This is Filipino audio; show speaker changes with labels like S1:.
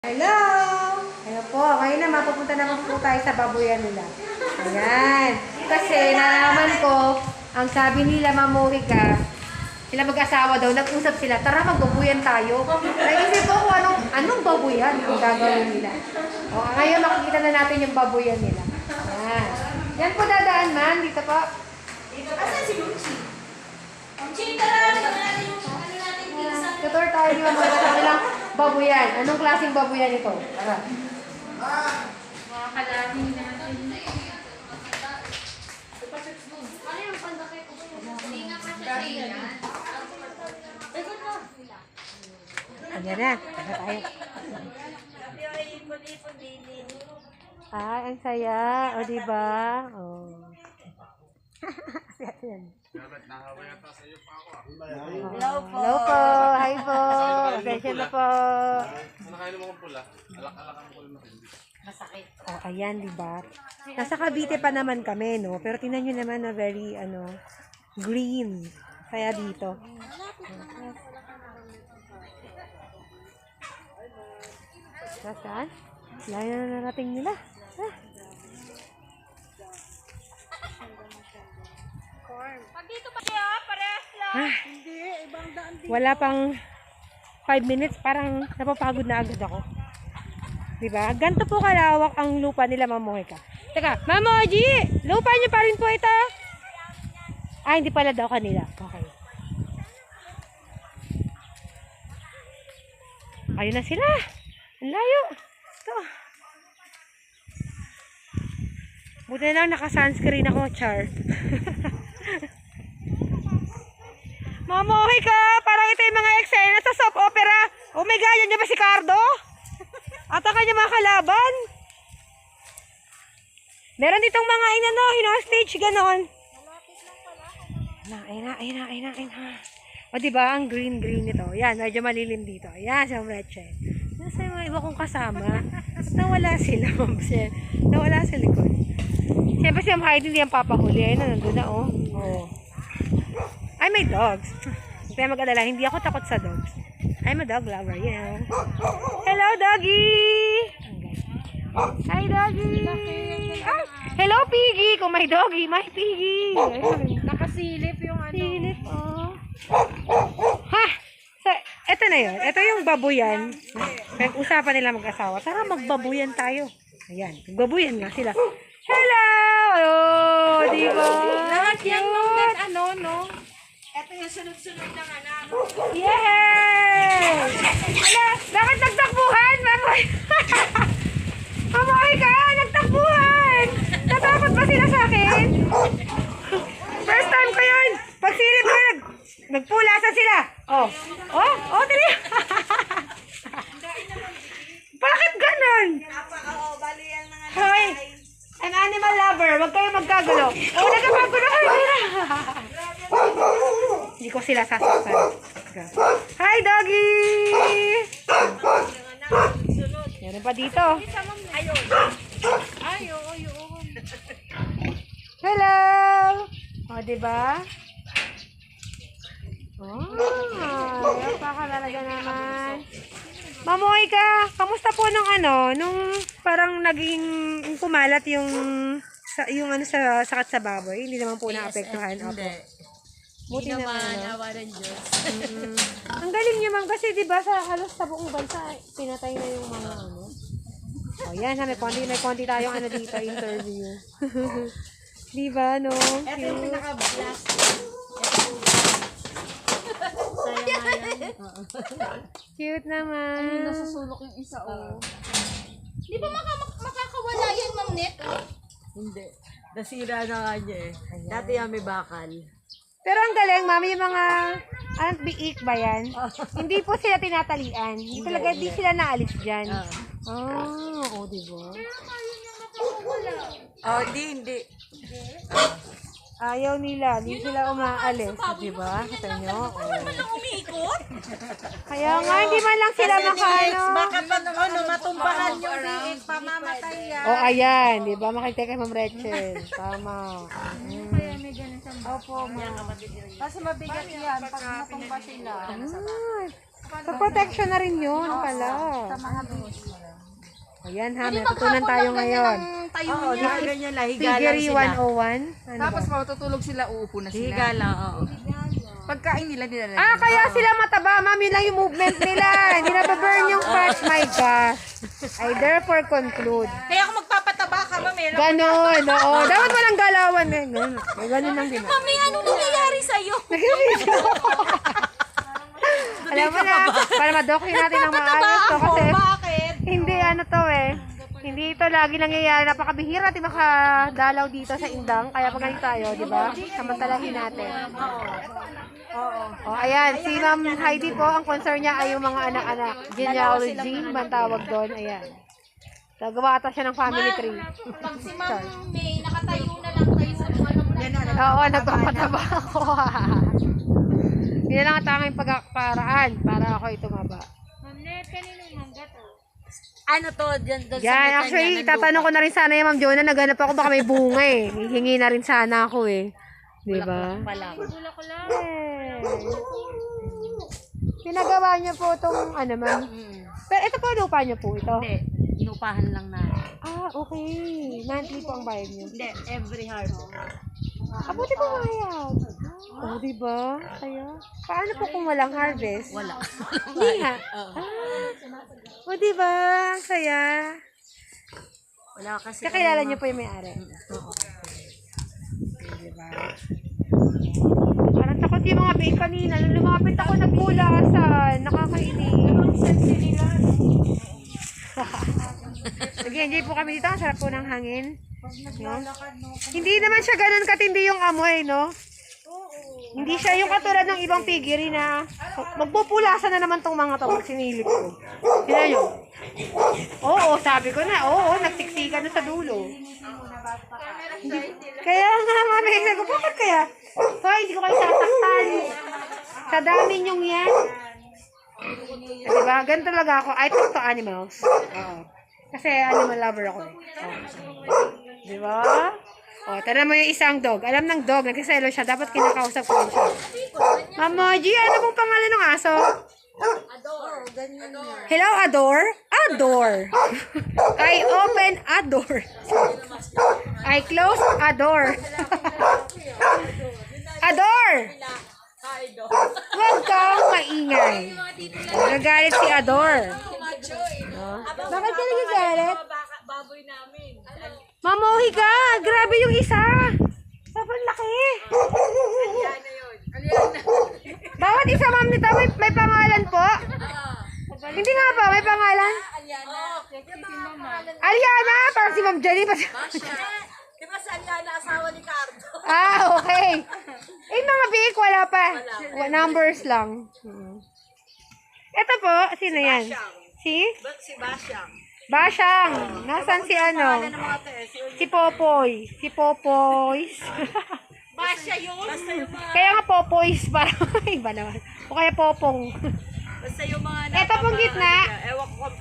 S1: Hello! Ayan po, ngayon naman pupunta naman po tayo sa babuyan nila. Ayan. Kasi nalaman ko, ang sabi nila Mamorika, sila mag-asawa daw, nag-usap sila, tara magbabuyan tayo. Naisip ko kung anong babuyan ang gagawin nila. O, ngayon makikita na natin yung babuyan nila. Ayan. Yan po dadaan man, dito po.
S2: Asan si Luchi? Luchi, tara! Natin yung ano natin pinsan.
S1: Tutor tayo ni Mamorika sa kanilang babuyan. Anong klaseng babuyan ito? Tara.
S2: Mga kalahing natin. Ano yung pandakay ko? Hindi nga pa siya siya.
S1: Ayan na. Tara tayo. Ay, ang saya. O, diba? O. Ayan.
S2: Hello po.
S1: Hello po. Hi po. Pasensya na po.
S3: Nakainom akong pula. Alak-alak ang pula na hindi.
S2: Masakit.
S1: Oh, ayan, diba? Nasa Cavite pa naman kami, no? Pero tingnan nyo naman na very, green. Kaya dito. Saan? Layo na narating nila. Ah.
S2: Pag dito pa siya, parehas lang.
S1: Ah. Wala pang 5 minutes, parang napapagod na agad ako. Diba? Ganito po kalawak ang lupa nila, Mamorika. Teka, Mamoji! Lupa niyo pa rin po ito? Ah, hindi pala daw kanila. Okay. Ayun na sila. Ang layo. Ito. Buti na lang naka-sunscreen ako, Char. Mamorika! Parang ito yung mga eksena sa soap opera. Oh my God, yan niya ba si Cardo? At ang kanya mga kalaban. Meron ditong mga hino-stage, ganon. Ayun na. O diba, ang green-green nito. Yan, medyo malilim dito. Yan, sa Mreche. Nasa yung mga iba kong kasama. At nawala sila, nawala sa likod. Siyempre si Heidi hindi ang papahuli. Ayun na, nandun na, oh. Ay, may dogs. Kaya mag-alala, hindi ako takot sa dogs. I'm a dog lover, you know. Hello, doggy! Hi, doggy! Ah, hello, piggy! Kung may doggy, may piggy!
S2: Nakasilip yung ano.
S1: Silip, oh. Ha! So, eto na yun. Ito yung babuyan. Usapan nila mag-asawa. Tara, magbabuyan tayo. Ayan, magbabuyan nga sila. Hello! Oh, di ba?
S2: Lahat yan nung no? Ito yung sunod-sunod ng anak.
S1: Yes! Ala, bakit nagtakbuhan, Mamoy? Mamoy ka, nagtakbuhan! Natakot ba sila sa akin? First time ko yun. Pagsilip ko, nagpulasan sila. Oh, tali. Bakit ganon? Hoy, I'm animal lover. Huwag kayo magkagulo. Oh, nagkagulo kayo. Hindi ko sila sasaktan. Hi, doggy! Meron pa dito.
S2: Ayun.
S1: Hello! O, diba? Oh, napaka-talaga naman. Mamoy ka, kamusta po nung parang naging kumalat yung sa sakat sa baboy? Hindi naman po naapektuhan.
S2: Hindi.
S1: Buti
S2: Hindi
S1: naman,
S2: naman,
S1: ano?
S2: awa ng Diyos.
S1: Ang galing niyo, ma'am, kasi 'di ba sa halos sa buong bansa pinatay na yung mga Oh, yan, ha, may konti tayong dito interview. 'Di ba, no?
S2: Ito yung pinaka-blast. Sayang nga yan.
S1: Cute naman.
S2: Nasusulok yung isa, oh. Di ba makakawala yan, Ma'am Net?
S4: Hindi. Nasira na nga niya eh. Dati yan may bakal.
S1: Pero ang galing, mami, yung mga biik ba yan? Hindi po sila tinatalian. Hindi sila naalis dyan. Oh, diba?
S4: Oh, hindi.
S1: Ayaw nila, hindi sila umaalis, diba? Kita nyo?
S2: Umiikot?
S1: Kaya nga, hindi man lang sila makaano.
S4: Baka pag matumbahan yung biik, pamamatay yan.
S1: Oh, ayan, diba? Makita kay Ma'am Rachel. Tama.
S4: Opo, ma. Kasi mabigat yan pag natumba sila.
S1: Ay, Sa protection na rin yun pala. Ayan ha, may tutunan tayo ngayon.
S2: Tayo
S4: Oo,
S2: niya.
S4: ganyan lang. Higa lang
S1: Piggery
S4: sila.
S1: 101. Ano
S5: Tapos
S1: ba?
S5: matutulog sila, uupo na sila.
S4: Higa lang, oo.
S5: Pagkain nila
S1: Kaya sila mataba, ma'am. Yun lang yung movement nila. Hindi na burn yung fat. My gosh. I therefore conclude.
S2: Kaya ako magpapataba ka, mami.
S1: Ganon, oo. Dapat walang galawan eh. Ganon. Ganon lang din.
S2: Mami, ano nangyayari sa'yo?
S1: Alam mo na, para ma-document natin ng maayos to. Kasi
S2: Bakit?
S1: hindi ano to eh. Hindi ito lagi nangyayari. Napakabihira natin makadalaw dito sa Indang. Kaya pag ganito tayo, di ba? Samantalahin natin. Oh, ayan, si Ma'am Heidi po, ang concern niya ay yung mga anak-anak. Genealogy, man tawag doon. Ayan. Nagawa ata siya ng family tree.
S2: Pag si Ma'am May, nakatayo na lang tayo sa mga
S1: Oo, nagpapataba ako. Yan lang ang tanging pagparaan para ako tumaba.
S4: Ano to, dyan, doon sa
S1: Yan,
S4: mata
S1: actually,
S4: niya, ng
S1: tatanong ko
S4: lupa.
S1: na rin sana yung Ma'am Jonah, naghanap ako baka may bunga eh. Hihingi na rin sana ako eh. Di ba?
S4: Pa lang.
S1: Yes. Pinagawa niyo po itong ano ma'am. Pero ito po lupa niyo po ito.
S4: Hindi, inupahan lang na.
S1: Okay. Monthly po ang bayad niyo.
S4: Hindi, every harvest.
S1: Buti po bayad. Oh, di ba? Kaya, paano po kung walang harvest?
S4: Wala.
S1: Hindi nga. Di ba? Kaya,
S4: Wala kasi.
S1: kakilala niyo po yung may-ari.
S4: Oo.
S1: Diba? Parang takot yung mga babe kanina. Nung lumapit ako, nagpulasan. Nakakainis. Sige, enjoy po kami dito. Ang sarap po ng hangin. No? Hindi naman siya ganun katindi yung amoy, no? Hindi siya yung katulad ng ibang piggery na magpupulasan na naman tong mga to. Sinilip ko. Sino yun? Oo, sabi ko na. Oo, nagsiksikan na sa dulo. Kaya nga, mami, sabi ko, bakit kaya? Hoy, hindi ko kayo sasaktan. Sa dami niyong yan. Diba? Ganun talaga ako. I talk to animals. Oo. Kasi animal lover ako eh. Diba? O, tara mo yung isang dog. Alam ng dog, nagkaselo siya. Dapat kinakausap ko rin siya. Mamoji, ano pong pangalan ng aso? Hello, Adore? Adore. I open Adore. I close Adore. Adore! Huwag kang maingay. Nagagalit si Adore. Bakit ka nagagalit?
S2: Baboy namin.
S1: Mamohi ka! Grabe yung isa! Sobrang laki! Bawat isa, ma'am, nito may pangalan po? Hindi nga ba? May pangalan? Aliana! Parang si Ma'am Jenny.
S2: Di ba si Aliana, asawa ni Cardo?
S1: Okay. Eh, mga big, wala pa. Numbers lang. Ito po, sino yan? Si?
S4: Si Basyang.
S1: Basyang. Nasaan si ano? Si Popoy. Si Popoys.
S2: Basya yun.
S1: Kaya nga Popoys. Parang iba naman. O kaya Popong.
S4: Basta yung mga
S1: Ito pong gitna.
S4: Ewan ko kung